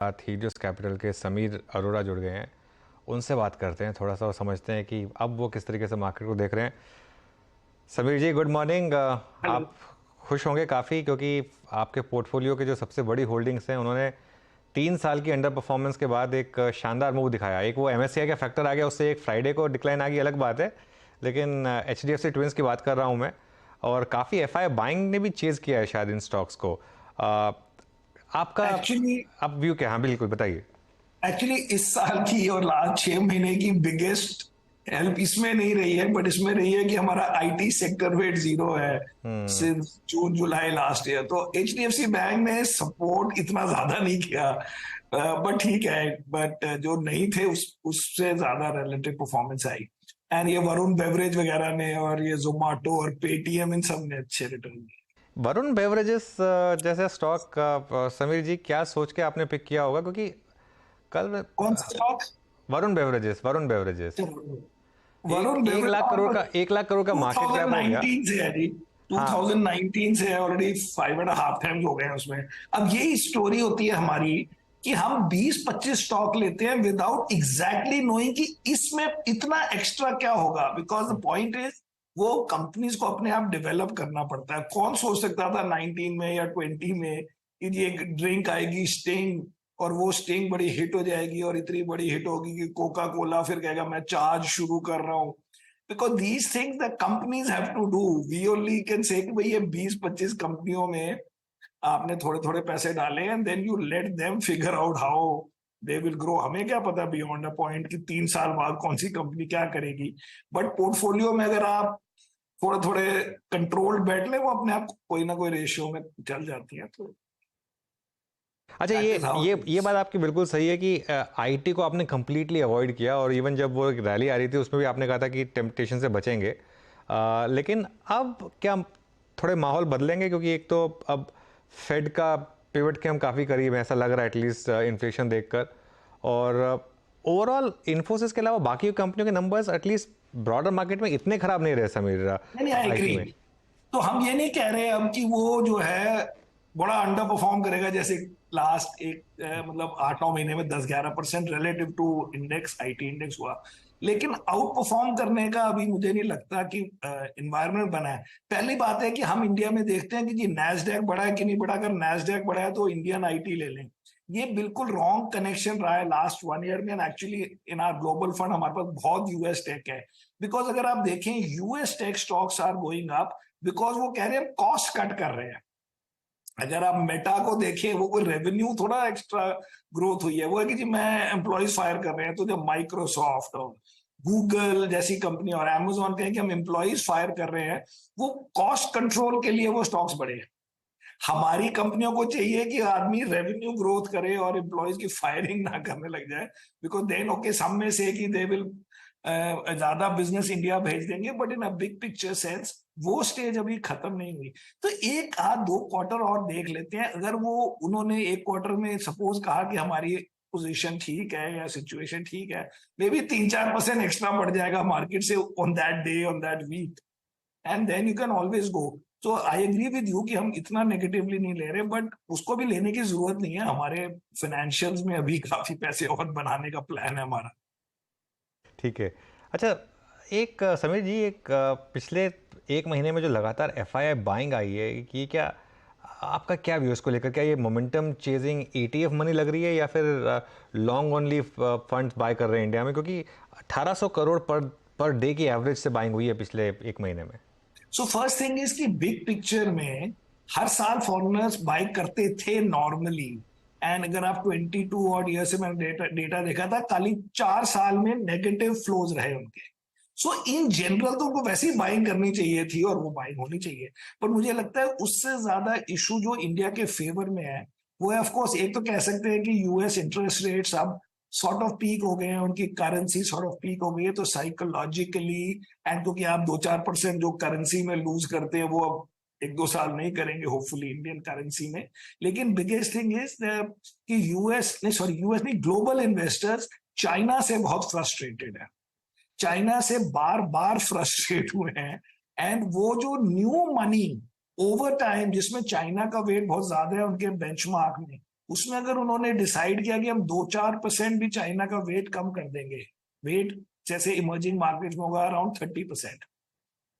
साथ Helios capital के समीर अरोड़ा जुड़ गए हैं। उनसे बात करते हैं थोड़ा सा और समझते हैं कि अब वो किस तरीके से मार्केट को देख रहे हैं। समीर जी, गुड मॉर्निंग। हेलो। आप खुश होंगे काफ़ी क्योंकि आपके पोर्टफोलियो के जो सबसे बड़ी होल्डिंग्स हैं उन्होंने 3 साल की अंडर परफॉर्मेंस के बाद एक शानदार मूव दिखाया। एक वो एमएससीआई का फैक्टर आ गया, उससे एक फ्राइडे को डिक्लाइन आ गई, अलग बात है, लेकिन H D F C twins की बात कर रहा हूँ मैं। और काफ़ी एफ आई बाइंग ने भी चेज़ किया है शायद इन स्टॉक्स को। आपका एक्चुअली आप व्यू क्या? हाँ बिल्कुल, बताइए। एक्चुअली इस साल की और लास्ट 6 महीने की बिगेस्ट हेल्प इसमें नहीं रही है, बट इसमें रही है कि हमारा आईटी सेक्टर वेट जीरो है सिंस जून जुलाई लास्ट ईयर। तो एचडीएफसी बैंक ने सपोर्ट इतना ज्यादा नहीं किया, बट ठीक है। बट जो नहीं थे उससे ज्यादा रिलेटिव परफॉर्मेंस आई। एंड ये वरुण बेवरेज वगैरह ने और ये जोमेटो और पेटीएम इन सब ने अच्छे रिटर्न दिए। वरुण बेवरेजेस जैसे स्टॉक, समीर जी क्या सोच के आपने पिक किया होगा? क्योंकि कल कौन सा स्टॉक? वरुण बेवरेजेस एक वरुण एक बेवरेज लाख करोड़ का, 1 लाख करोड़ का मार्केट कैप हो गया। 2019 से है जी। हाँ। 2019 से है, ऑलरेडी 5.5 टाइम्स हो गए हैं उसमें। अब यही स्टोरी होती है हमारी कि हम 20-25 स्टॉक लेते हैं विदाउट एग्जैक्टली नोइंग कि इसमें इतना एक्स्ट्रा क्या होगा। बिकॉज द पॉइंट इज वो कंपनीज को अपने आप डेवलप करना पड़ता है। कौन सोच सकता था 19 में या 20 में कि ये एक ड्रिंक आएगी स्टिंग, और वो स्टिंग बड़ी हिट हो जाएगी और इतनी बड़ी हिट होगी कि कोका कोला फिर कहेगा मैं चार्ज शुरू कर रहा हूं। Because these things the companies have to do. We only can say कि भाई ये 20-25 कंपनियों में आपने थोड़े थोड़े पैसे डाले and then you let them figure out how they will grow. हमें क्या पता बियॉन्ड अ पॉइंट कि 3 साल बाद कौन सी कंपनी क्या करेगी। बट पोर्टफोलियो में अगर आप थोड़े थोड़े कंट्रोल्ड बैठ ले, वो अपने आप कोई ना कोई रेशियो में चल जाती है। तो अच्छा, दैट ये इज हाउ ये इट ये इज। बात आपकी बिल्कुल सही है कि आईटी को आपने कंप्लीटली अवॉइड किया, और इवन जब वो एक रैली आ रही थी उसमें भी आपने कहा था कि टेम्पटेशन से बचेंगे। लेकिन अब क्या थोड़े माहौल बदलेंगे? क्योंकि एक तो अब फेड का पिवट के हम काफ़ी करीब हैं, ऐसा लग रहा है एटलीस्ट इन्फ्लेशन देखकर। और ओवरऑल इन्फोसिस के अलावा बाकी कंपनियों के नंबर्स एटलीस्ट ब्रॉडर मार्केट में इतने खराब नहीं रहे समीर, नहीं नहीं, आई आईटी एग्री। में। तो हम ये नहीं कह रहे अब कि वो जो है बड़ा अंडर परफॉर्म करेगा, जैसे लास्ट मतलब 8-9 महीने में 10-11% relative to index, IT index हुआ। लेकिन आउट परफॉर्म करने का अभी मुझे नहीं लगता कि इन्वायरमेंट बना है। पहली बात है कि हम इंडिया में देखते हैं कि जी नैस्डैक बढ़ा है कि नहीं बढ़ा। अगर नैस्डैक बढ़ा है तो इंडियन आईटी ले लें। ये बिल्कुल रॉन्ग कनेक्शन रहा है लास्ट 1 ईयर में। Actually in are global fund हमारे पास बहुत यूएस टेक है। बिकॉज अगर आप देखें US tech stocks are going up because वो कह रहे हैं कॉस्ट कट कर रहे हैं। अगर आप मेटा को देखें, वो कोई रेवेन्यू थोड़ा एक्स्ट्रा ग्रोथ हुई है, वो है कि जी मैं एम्प्लॉयज फायर कर रहे हैं। तो जब माइक्रोसॉफ्ट और गूगल जैसी कंपनी और अमेजोन कहें कि हम एम्प्लॉयज फायर कर रहे हैं, वो कॉस्ट कंट्रोल के लिए वो स्टॉक्स बढ़े हैं। हमारी कंपनियों को चाहिए कि आदमी रेवेन्यू ग्रोथ करे और एम्प्लॉयज की फायरिंग ना करने लग जाए। बिकॉज देन ओके सब में से कि दे विल ज्यादा बिजनेस इंडिया भेज देंगे, but in a big picture sense वो स्टेज अभी खत्म नहीं हुई। तो एक आध दो क्वार्टर और देख लेते हैं। अगर वो उन्होंने एक क्वार्टर में सपोज कहा कि हमारी पोजीशन ठीक है या सिचुएशन ठीक है, मे बी 3-4% एक्स्ट्रा बढ़ जाएगा मार्केट से on that day on that week, and then you can always go. तो आई एग्री विद यू कि हम इतना नेगेटिवली नहीं ले रहे, बट उसको भी लेने की जरूरत नहीं है। हमारे फाइनेंशियल्स में अभी काफी पैसे और बनाने का प्लान है हमारा। ठीक है। अच्छा, एक समीर जी, एक पिछले 1 महीने में जो लगातार एफआईआई बाइंग आई है, कि क्या आपका क्या व्यू इसको लेकर? क्या ये मोमेंटम चेजिंग ईटीएफ मनी लग रही है या फिर लॉन्ग ओनली फंड्स बाय कर रहे हैं इंडिया में? क्योंकि 1800 करोड़ पर पर डे की एवरेज से बाइंग हुई है पिछले 1 महीने में। सो फर्स्ट थिंग इज कि बिग पिक्चर में हर साल फॉरेनर्स बाय करते थे नॉर्मली। एंड अगर आप 22 और ईयर से मैंने डेटा देखा था, खाली 4 साल में नेगेटिव फ्लोज रहे उनके। सो इन जनरल तो उनको वैसे ही बाइंग करनी चाहिए थी और वो बाइंग होनी चाहिए। पर मुझे लगता है उससे ज्यादा इशू जो इंडिया के फेवर में है वो है, ऑफ कोर्स एक तो कह सकते हैं कि यूएस इंटरेस्ट रेट्स अब सॉर्ट ऑफ पीक हो गए हैं, उनकी करेंसी सॉर्ट ऑफ पीक हो गई है। तो साइकोलॉजिकली एंड क्योंकि आप 2-4% जो करेंसी में लूज करते हैं वो अब 1-2 साल नहीं करेंगे होपफुली इंडियन करेंसी में। लेकिन बिगेस्ट थिंग इज कि यूएस नहीं, सॉरी यूएस नहीं, ग्लोबल इन्वेस्टर्स चाइना से बहुत फ्रस्ट्रेटेड है। चाइना से बार बार फ्रस्ट्रेट हुए हैं। एंड वो जो न्यू मनी ओवर टाइम जिसमें चाइना का वेट बहुत ज्यादा है उनके बेंचमार्क में, उसमें अगर उन्होंने डिसाइड किया कि हम 2-4% भी चाइना का वेट कम कर देंगे, वेट जैसे इमर्जिंग मार्केट में होगा अराउंड 30%,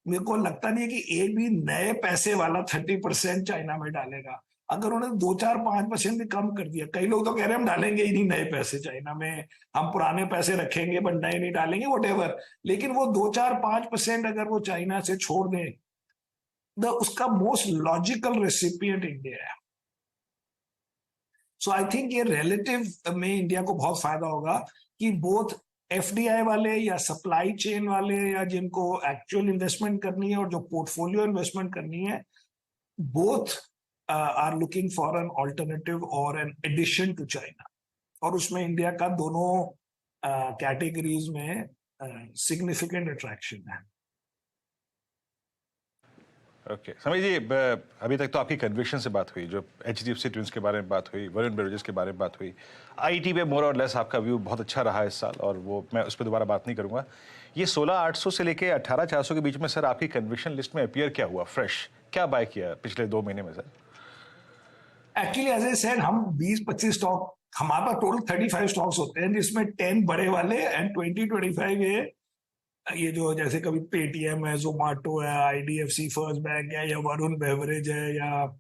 मेरे को लगता नहीं है कि एक भी नए पैसे वाला 30% चाइना में डालेगा। अगर उन्होंने 2-4-5% भी कम कर दिया, कई लोग तो कह रहे हैं हम डालेंगे ही नहीं नए पैसे चाइना में, हम पुराने पैसे रखेंगे बट नए नहीं डालेंगे, वट, लेकिन वो 2-4-5% अगर वो चाइना से छोड़ दें, उसका मोस्ट लॉजिकल रेसिपिएंट इंडिया है। सो आई थिंक ये रिलेटिव में इंडिया को बहुत फायदा होगा कि बोथ एफडीआई वाले या सप्लाई चेन वाले या जिनको एक्चुअल इन्वेस्टमेंट करनी है और जो पोर्टफोलियो इन्वेस्टमेंट करनी है, both are looking for an alternative और एन एडिशन टू चाइना, और उसमें इंडिया का दोनों कैटेगरीज में सिग्निफिकेंट अट्रैक्शन है। ओके समीर जी, अभी तक तो आपकी कन्विक्शन से बात हुई, जो एचडीएफसी ट्विंस के बारे में बात हुई, वरुण बेवरेजेस के बारे में बात हुई, आईटी पे मोर और लेस आपका व्यू बहुत अच्छा रहा इस साल, और वो मैं उस पर दोबारा बात नहीं करूंगा। ये 16,800 से लेके 18,400 के बीच में सर आपकी कन्विक्शन लिस्ट में अपीयर क्या हुआ फ्रेश, क्या बाय किया पिछले 2 महीने में sir? Actually as I said, हम 20-25 स्टॉक, हमारा टोटल 35 स्टॉक्स होते हैं जिसमें 10 बड़े वाले एंड 20-25 ये जो जैसे कभी पेटीएम है, जोमाटो है, आईडीएफसी फर्स्ट बैंक है, या वरुण बेवरेज है, या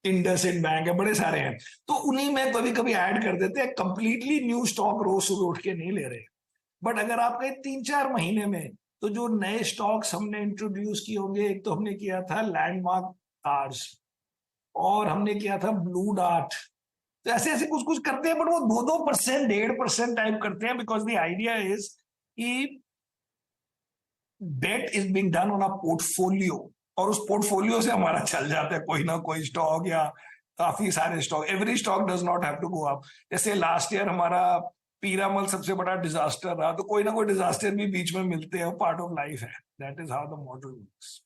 इंडसइंड बैंक है, बड़े सारे हैं, तो उन्हीं में कभी कभी ऐड कर देते हैं। कंप्लीटली न्यू स्टॉक रोज सुबह उठ के नहीं ले रहे, बट अगर आप कहें 3-4 महीने में, तो जो नए स्टॉक्स हमने इंट्रोड्यूस किए होंगे, एक तो हमने किया था लैंडमार्क कार्स, और हमने किया था ब्लू डार्ट। तो ऐसे ऐसे कुछ कुछ करते हैं, बट वो 2-2%, 1.5% टाइप करते हैं, बिकॉज द आइडिया इज कि bet is being done on a portfolio, और उस पोर्टफोलियो से हमारा चल जाता है कोई ना कोई स्टॉक या काफी सारे stock. Every stock does not have to go up. जैसे लास्ट ईयर हमारा पीरामल सबसे बड़ा डिजास्टर रहा, तो कोई ना कोई डिजास्टर भी बीच में मिलते हैं, पार्ट ऑफ लाइफ है। That is how the model works.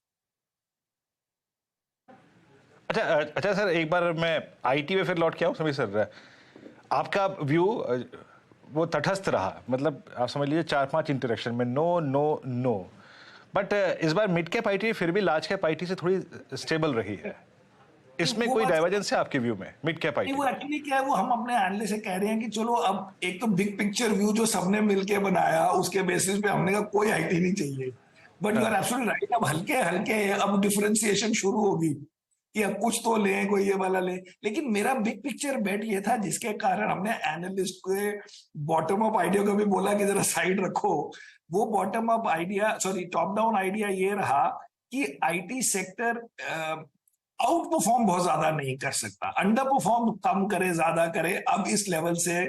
अच्छा सर, एक बार मैं आईटी में फिर लौट के आऊँ समीर सर, आपका व्यू वो तटस्थ रहा, मतलब आप समझ लीजिए 4-5 इंटरेक्शन में नो नो नो, बट इस बार मिड कैप आईटी फिर भी लार्ज कैप आईटी से थोड़ी स्टेबल रही है। इसमें कोई डाइवर्जेंस है आपके व्यू में मिड कैप आईटी? वो एक्चुअली क्या है, वो हम अपने एनालिस्ट से कह रहे हैं कि चलो अब एक तो बिग पिक्चर व्यू जो सबने मिलके बनाया, उसके बेसिस पे हमने कहा कोई आईटी नहीं चाहिए, but you are absolutely right, अब हल्के हल्के अब डिफरेंशिएशन शुरू होगी कि अब कुछ तो ले, कोई ये वाला ले। लेकिन मेरा बिग पिक्चर बेट ये था, जिसके कारण हमने एनालिस्ट के बॉटम अप आइडिया को भी बोला कि जरा साइड रखो। वो bottom up idea, sorry top down idea ये रहा कि आईटी सेक्टर आउट परफॉर्म बहुत ज्यादा नहीं कर सकता, अंडर परफॉर्म कम करे ज्यादा करे। अब इस लेवल से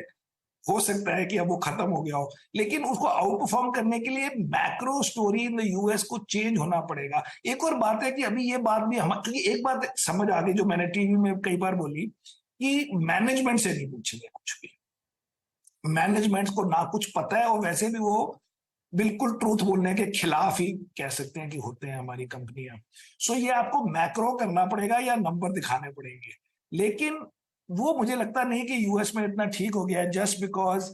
हो सकता है कि अब वो खत्म हो गया हो, लेकिन उसको आउट परफॉर्म करने के लिए macro story in the US को चेंज होना पड़ेगा। एक और बात है कि अभी ये बात भी हम, एक बात समझ आ गई जो मैंने टीवी में कई बार बोली, कि मैनेजमेंट से नहीं पूछेंगे कुछ भी, मैनेजमेंट को ना कुछ पता है, और वैसे भी वो बिल्कुल ट्रूथ बोलने के खिलाफ ही कह सकते हैं कि होते हैं हमारी कंपनियां। सो ये आपको मैक्रो करना पड़ेगा या नंबर दिखाने पड़ेंगे, लेकिन वो मुझे लगता नहीं कि यूएस में इतना ठीक हो गया है just because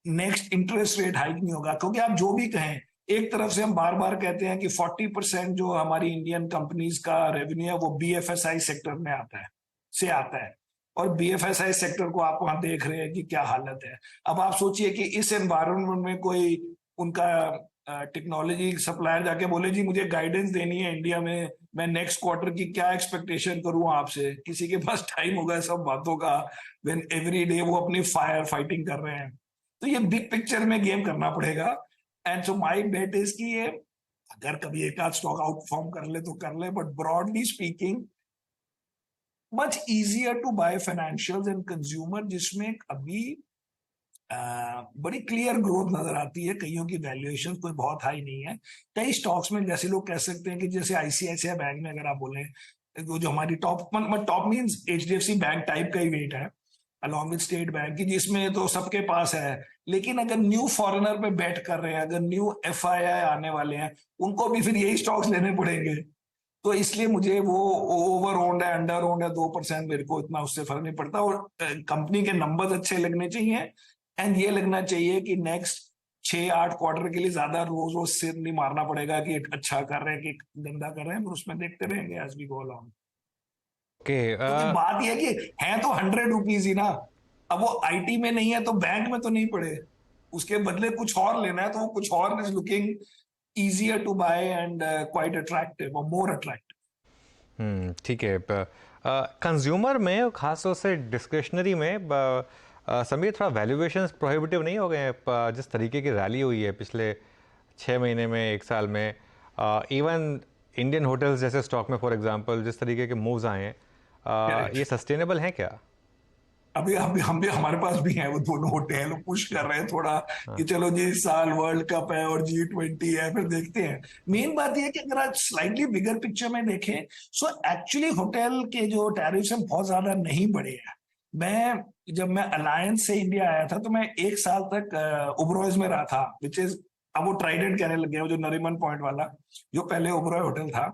next interest rate hike नहीं होगा। क्योंकि आप जो भी कहें, एक तरफ से हम बार बार कहते हैं कि 40% जो हमारी इंडियन कंपनीज का रेवेन्यू है वो बीएफएसआई सेक्टर में आता है, और बीएफएसआई सेक्टर को आप वहां देख रहे हैं कि क्या हालत है। अब आप सोचिए कि इस एनवायरनमेंट में कोई उनका टेक्नोलॉजी सप्लायर जाके बोले जी मुझे गाइडेंस देनी है इंडिया में, मैं नेक्स्ट क्वार्टर की क्या एक्सपेक्टेशन करूं आपसे, किसी के पास टाइम होगा सब बातों का, व्हेन एवरी डे वो अपनी फायर फाइटिंग कर रहे हैं। तो ये बिग पिक्चर में गेम करना पड़ेगा, and so my bet is कि ये अगर कभी एक आध स्टॉक आउट परफॉर्म कर ले तो कर ले, but broadly speaking much easier to buy financials and consumer, जिसमें अभी बड़ी क्लियर ग्रोथ नजर आती है। कईयों की वैल्यूएशन कोई बहुत हाई नहीं है। कई स्टॉक्स में जैसे लोग कह सकते हैं कि जैसे आईसीआईसीआई बैंक में अगर आप बोले, जो हमारी top means HDFC bank type का ही वेट है अलॉन्ग विद स्टेट बैंक की, जिसमें तो सबके पास है। लेकिन अगर न्यू फॉरेनर पे बैट कर रहे हैं, अगर न्यू एफआईआई आने वाले हैं, उनको भी फिर यही स्टॉक्स लेने पड़ेंगे। तो इसलिए मुझे वो ओवर ओन्ड है अंडर ओन्ड है 2%, मेरे को इतना उससे फर्क नहीं पड़ता। और कंपनी के नंबर्स अच्छे लगने चाहिए, एंड ये लगना चाहिए कि नेक्स्ट 6-8 क्वार्टर के लिए ज्यादा रोज रोज सिर नहीं मारना पड़ेगा कि अच्छा कर रहे हैं कि गंदा कर रहे हैं, पर उसमें देखते रहेंगे as we go along. Okay क्योंकि बात यह है कि है तो 100 रुपीज ही ना। अब वो आईटी में नहीं है तो बैंक में तो नहीं पड़े, उसके बदले कुछ और लेना है तो वो कुछ और is looking easier to buy and quite attractive or more attractive. ठीक है। कंज्यूमर में खास तौर से डिस्क्रिशनरी में समीर थोड़ा वैल्यूएशंस प्रोहिबिटिव नहीं हो गए हैं? जिस तरीके की रैली हुई है पिछले 6 महीने में, 1 साल में, इवन इंडियन होटल्स जैसे स्टॉक में फॉर एग्जांपल जिस तरीके के मूव्स आए हैं, Correct. ये सस्टेनेबल हैं क्या? अभी अभी हम भी, हमारे पास भी है वो दोनों होटल, पुश कर रहे हैं थोड़ा कि चलो जी इस साल वर्ल्ड कप है और G20 है, फिर देखते हैं। मेन बात यह है कि अगर आप स्लाइटली बिगर पिक्चर में देखें, सो एक्चुअली होटल के जो टैरिफ्स हैं बहुत ज्यादा नहीं बढ़े हैं। जब मैं अलायंस से इंडिया आया था तो मैं 1 साल तक ओबरॉयज में रहा था, विच इज, अब वो ट्राइडेंट कहने लगे वो जो नरीमन पॉइंट वाला, जो पहले ओबरॉय होटल था,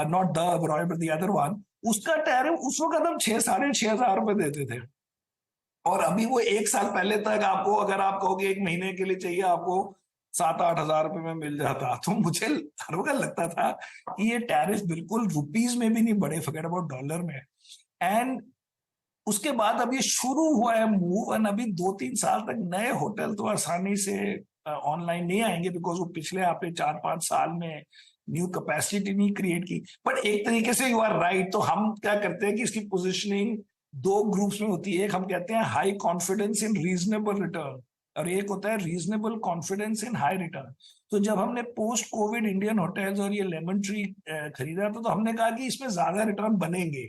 not the Oberoi but the other one, उसका टैरिफ उस वक्त हम 6,500 देते थे। और अभी वो 1 साल पहले तक आपको, अगर आप कहोगे 1 महीने के लिए चाहिए, आपको 7-8 हजार रुपए में मिल जाता। तो मुझे हर वक्त लगता था कि ये टैरिफ बिल्कुल रुपीज में भी नहीं बढ़े, फॉरगेट अबाउट डॉलर में। एंड उसके बाद अब ये शुरू हुआ है मूव, एंड अभी 2-3 साल तक नए होटल तो आसानी से ऑनलाइन नहीं आएंगे, बिकॉज वो पिछले आपने 4-5 साल में न्यू कैपेसिटी नहीं क्रिएट की। बट एक तरीके से यू आर राइट। तो हम क्या करते हैं कि इसकी पोजिशनिंग 2 ग्रुप्स में होती है। एक हम कहते हैं high confidence in reasonable return, और एक होता है reasonable confidence in high return. तो जब हमने पोस्ट कोविड इंडियन होटल्स और ये लेमन ट्री खरीदा था, तो हमने कहा कि इसमें ज्यादा रिटर्न बनेंगे।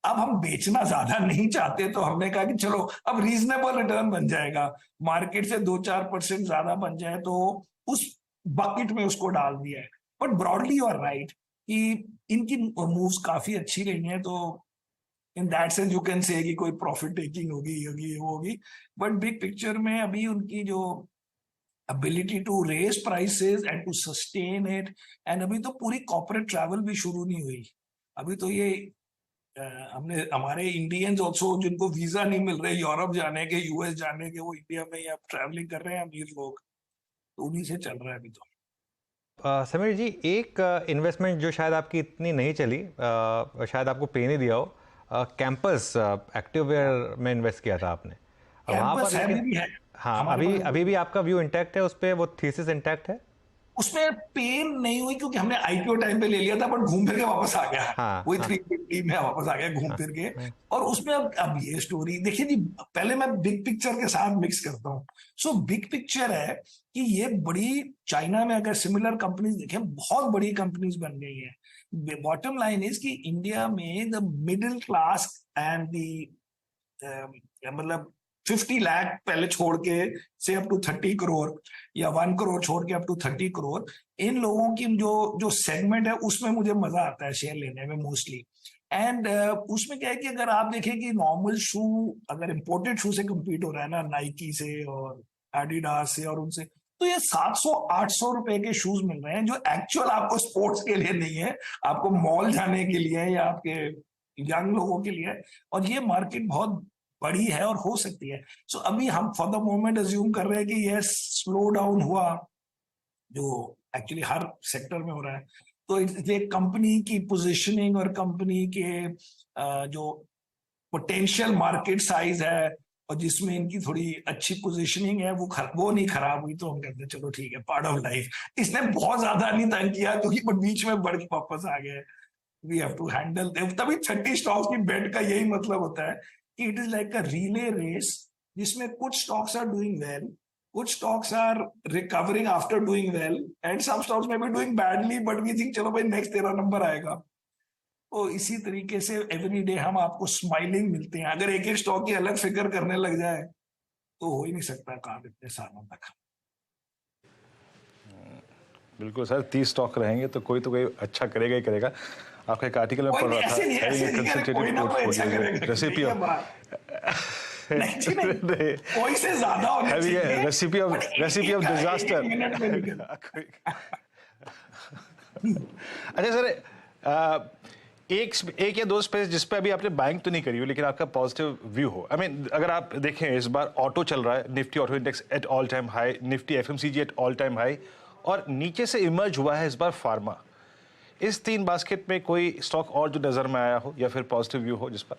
अब हम बेचना ज्यादा नहीं चाहते, तो हमने कहा कि चलो अब रीजनेबल रिटर्न बन जाएगा, मार्केट से 2-4% ज्यादा बन जाए, तो उस बकेट में उसको डाल दिया है। But broadly you are right कि इनकी मूव्स काफी अच्छी रही हैं। तो in that sense you can say कि कोई प्रॉफिट टेकिंग होगी वो होगी, बट बिग पिक्चर में अभी उनकी जो ability to raise prices and to sustain it, and अभी तो पूरी कॉर्पोरेट ट्रैवल भी शुरू नहीं हुई। अभी तो ये हमने, हमारे इंडियंस ऑल्सो जिनको वीजा नहीं मिल रहे यूरोप जाने के, यूएस जाने के, वो इंडिया में ही अब ट्रैवलिंग कर रहे हैं अमीर लोग, तो उन्हीं से चल रहा है अभी तो। समीर जी, एक इन्वेस्टमेंट जो शायद आपकी इतनी नहीं चली, शायद आपको पे नहीं दिया हो, कैंपस एक्टिववेयर में इन्वेस्ट किया था आपने वहाँ कैंपस पर, है लेकिन भी है हाँ, हमारे अभी पास। अभी भी आपका व्यू इंटैक्ट है उस पर, वो थीसिस इंटैक्ट है? उसमें पेन नहीं हुई क्योंकि हमने आईपीओ टाइम पे ले लिया था, बट घूम फिर के वापस आ गया। हाँ वही हाँ 350 में वापस आ गया घूम हाँ फिर के। हाँ और उसमें अब ये स्टोरी देखिए जी, पहले मैं बिग पिक्चर के साथ मिक्स करता हूँ। सो बिग पिक्चर है कि ये बड़ी, चाइना में अगर सिमिलर कंपनीज देखें, बहुत बड़ी कंपनीज बन गई हैं। बॉटम लाइन इज कि इंडिया में the middle class and the, मतलब 50 लाख पहले छोड़ के से अप टू 30 करोड़, या 1 करोड़ छोड़ के अप टू 30 करोड़, इन लोगों की जो जो सेगमेंट है उसमें मुझे मजा आता है शेयर लेने में मोस्टली। एंड उसमें क्या है कि अगर आप देखें कि नॉर्मल शू अगर इंपोर्टेड शू से compete हो रहा है ना, नाइकी से और एडिडास से और उनसे, तो ये 700-800 रुपए के शूज मिल रहे हैं, जो एक्चुअल आपको स्पोर्ट्स के लिए नहीं है, आपको मॉल जाने के लिए है या आपके यंग लोगों के लिए है। और ये मार्केट बहुत बड़ी है और हो सकती है। सो अभी हम फॉर द मोमेंट अज्यूम कर रहे हैं कि ये स्लो डाउन हुआ, जो एक्चुअली हर सेक्टर में हो रहा है। तो ये कंपनी की पोजीशनिंग और कंपनी के जो पोटेंशियल मार्केट साइज है और जिसमें इनकी थोड़ी अच्छी पोजीशनिंग है, वो नहीं खराब हुई, तो हम कहते हैं चलो ठीक है, पार्ट ऑफ लाइफ। इसने बहुत ज्यादा नहीं तंग किया क्योंकि बीच में बढ़ के वापस आ गए। वी हैव टू हैंडल, तभी 30 स्टॉक्स की बेट का यही मतलब होता है कि it is like a relay race, जिसमें कुछ स्टॉक्स आर डूइंग वेल, कुछ stocks are recovering after doing well, and some stocks may be doing badly, but we think चलो भाई नेक्स्ट तेरा नंबर आएगा। तो इसी तरीके से एवरी डे हम आपको स्माइलिंग मिलते हैं। अगर एक एक स्टॉक की अलग फिक्र करने लग जाए तो हो ही नहीं सकता काम इतने सालों तक। बिल्कुल सर, 30 स्टॉक रहेंगे तो कोई अच्छा करेगा ही करेगा। आपका एक आर्टिकल में पढ़ रहा था, रेसिपी ऑफ कोई से ज्यादा होने चाहिए, रेसिपी ऑफ डिजास्टर। अच्छा सर, एक या दो स्पेस जिस पे अभी आपने बाइंग तो नहीं करी हो लेकिन आपका पॉजिटिव व्यू हो। आई मीन अगर आप देखें, इस बार ऑटो चल रहा है, Nifty auto index at all time high, Nifty FMCG at all time high, और नीचे से इमर्ज हुआ है इस बार फार्मा। इस 3 बास्केट में कोई स्टॉक और जो नजर में आया हो या फिर पॉजिटिव व्यू हो जिस पर?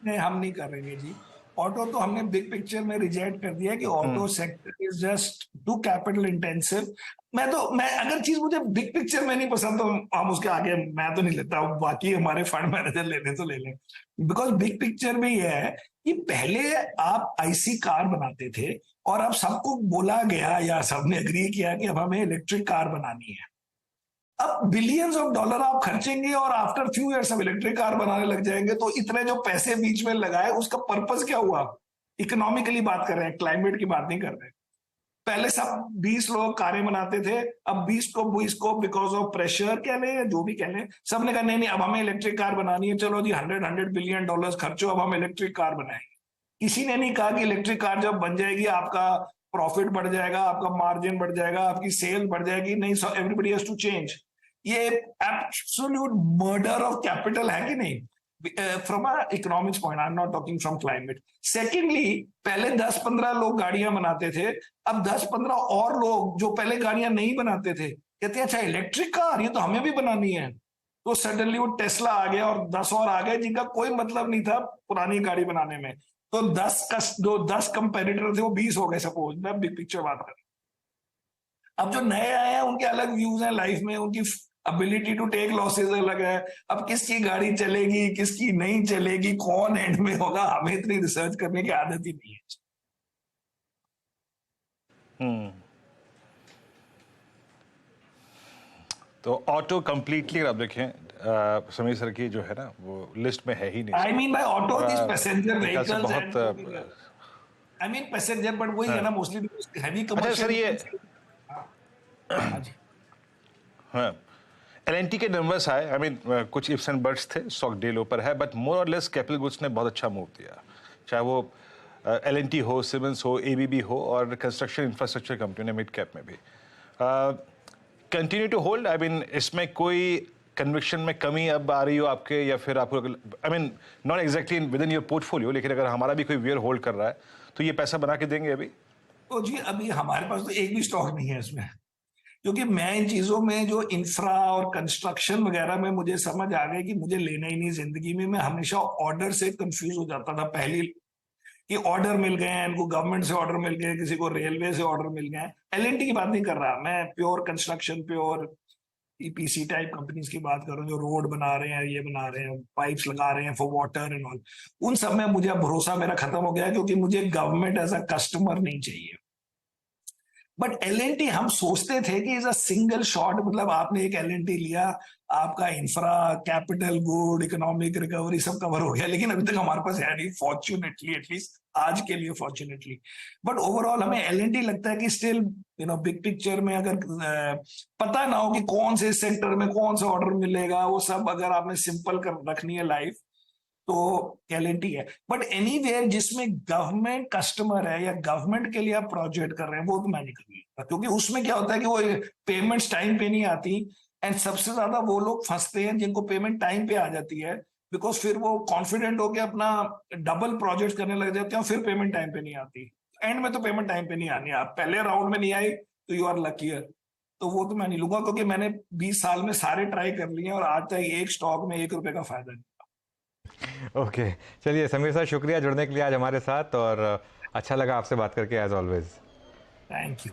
नहीं, हम नहीं करेंगे जी। ऑटो तो हमने बिग पिक्चर में रिजेक्ट कर दिया कि auto sector is just too capital intensive. मैं अगर चीज मुझे बिग पिक्चर में नहीं पसंद तो हम उसके आगे मैं तो नहीं लेता, बाकी हमारे फंड मैनेजर लेने तो ले लें। बिकॉज बिग पिक्चर में यह है कि पहले आप आईसी कार बनाते थे और अब सबको बोला गया या सबने एग्री किया कि अब हमें इलेक्ट्रिक कार बनानी है। अब बिलियंस ऑफ डॉलर आप खर्चेंगे और आफ्टर फ्यू इयर्स अब इलेक्ट्रिक कार बनाने लग जाएंगे, तो इतने जो पैसे बीच में लगाए उसका पर्पस क्या हुआ? इकोनॉमिकली बात कर रहे हैं, क्लाइमेट की बात नहीं कर रहे। पहले सब 20 लोग कारें बनाते थे, अब 20 को बिकॉज ऑफ प्रेशर कह लें या जो भी कह लें, सबने कहा नहीं नहीं अब हमें इलेक्ट्रिक कार बनानी है, चलो जी 100 बिलियन डॉलर खर्चो, अब हम इलेक्ट्रिक कार बनाएंगे। किसी ने नहीं कहा कि इलेक्ट्रिक कार जब बन जाएगी आपका प्रॉफिट बढ़ जाएगा, आपका मार्जिन बढ़ जाएगा, आपकी सेल बढ़ जाएगी। नहीं, so everybody has to change. ये एब्सोल्यूट मर्डर ऑफ कैपिटल है कि नहीं? From a economics point, I am not talking from climate. Secondly, पहले 10-15 लोग गाड़ियां बनाते थे, अब 10-15 और लोग जो पहले गाड़ियां नहीं बनाते थे कहते हैं अच्छा इलेक्ट्रिक कार ये तो हमें भी बनानी है, तो सडनली वो टेस्ला आ गया और 10 और आ गए जिनका कोई मतलब नहीं था पुरानी गाड़ी बनाने में। तो 10 कंपेटिटर थे वो 20 हो गए, सपोज मैं बिग पिक्चर बात कर। अब जो नए आए हैं उनके अलग व्यूज हैं लाइफ में, उनकी एबिलिटी टू टेक लॉसेस अलग है। अब किसकी गाड़ी चलेगी किसकी नहीं चलेगी, कौन एंड में होगा, हमें इतनी रिसर्च करने की आदत ही नहीं है। तो ऑटो कंप्लीटली आप देखें समीर सर की जो है ना वो लिस्ट में है ही नहीं। I mean by auto this passenger vehicles बहुत आई मीन पैसेंजर, बट वही है ना मोस्टली हैवी कमर्शियल। अच्छा सर ये हाँ एलएनटी के नंबर्स आए, आई मीन कुछ इफ्स एंड बट्स थे, स्टॉक डे लो पर है, बट मोर और लेस कैपिटल गुड्स ने बहुत अच्छा मूव दिया, चाहे वो एलएनटी हो, सिमेंस हो, एबीबी हो और कंस्ट्रक्शन इंफ्रास्ट्रक्चर कंपनी ने मिड कैप में भी continue to hold. I mean इसमें कोई कन्विक्शन में कमी अब आ रही हो आपके, या फिर आपको I mean not exactly with in your portfolio, लेकिन अगर हमारा भी कोई वियर होल्ड कर रहा है तो ये पैसा बना के देंगे अभी? तो जी अभी हमारे पास तो एक भी स्टॉक नहीं है इसमें, क्योंकि मैं इन चीजों में जो इंफ्रा और कंस्ट्रक्शन वगैरह में मुझे समझ आ गई कि मुझे लेना ही नहीं जिंदगी में। मैं हमेशा ऑर्डर से कंफ्यूज हो जाता था पहली कि ऑर्डर मिल गए हैं इनको, गवर्नमेंट से ऑर्डर मिल गए, किसी को रेलवे से ऑर्डर मिल गए। एलएनटी की बात नहीं कर रहा मैं, pure construction, pure EPC type companies की बात कर रहा हूँ जो रोड बना रहे हैं, ये बना रहे हैं, पाइप्स लगा रहे हैं फॉर वाटर एंड ऑल। उन सब में मुझे भरोसा मेरा खत्म हो गया, क्योंकि मुझे गवर्नमेंट एज अ कस्टमर नहीं चाहिए। बट एलएनटी हम सोचते थे कि इज अ सिंगल शॉट, मतलब आपने एक एलएनटी लिया, आपका infra, capital good, economic recovery सब कवर हो गया। लेकिन अभी तक हमारे पास है नहीं, फॉर्चुनेटली, एटलीस्ट आज के लिए फॉर्चुनेटली। बट ओवरऑल हमें एलएनटी लगता है कि स्टिल बिग पिक्चर में अगर पता ना हो कि कौन से सेक्टर में कौन सा ऑर्डर मिलेगा, वो सब अगर आपने सिंपल कर रखनी है लाइफ, तो एलएनटी है। बट एनीवेयर जिसमें गवर्नमेंट कस्टमर है या गवर्नमेंट के लिए आप प्रोजेक्ट कर रहे हैं, वो तो मैं नहीं करूंगा, क्योंकि उसमें क्या होता है कि वो पेमेंट्स टाइम पे नहीं आती, एंड सबसे ज्यादा वो लोग फंसते हैं जिनको पेमेंट टाइम पे आ जाती है, बिकॉज फिर वो कॉन्फिडेंट होकर अपना डबल प्रोजेक्ट करने लग जाते हैं, फिर पेमेंट टाइम पे नहीं आती। एंड में तो पेमेंट टाइम पे नहीं आनी, आप पहले राउंड में नहीं आई तो यू आर लकीयर। तो वो तो मैं नहीं लूंगा, क्योंकि मैंने 20 साल में सारे ट्राई कर लिए और आज तक एक स्टॉक में ₹1 का फायदा नहीं। ओके चलिए समीर सर, शुक्रिया जुड़ने के लिए आज हमारे साथ, और अच्छा लगा आपसे बात करके एज ऑलवेज। Thank you.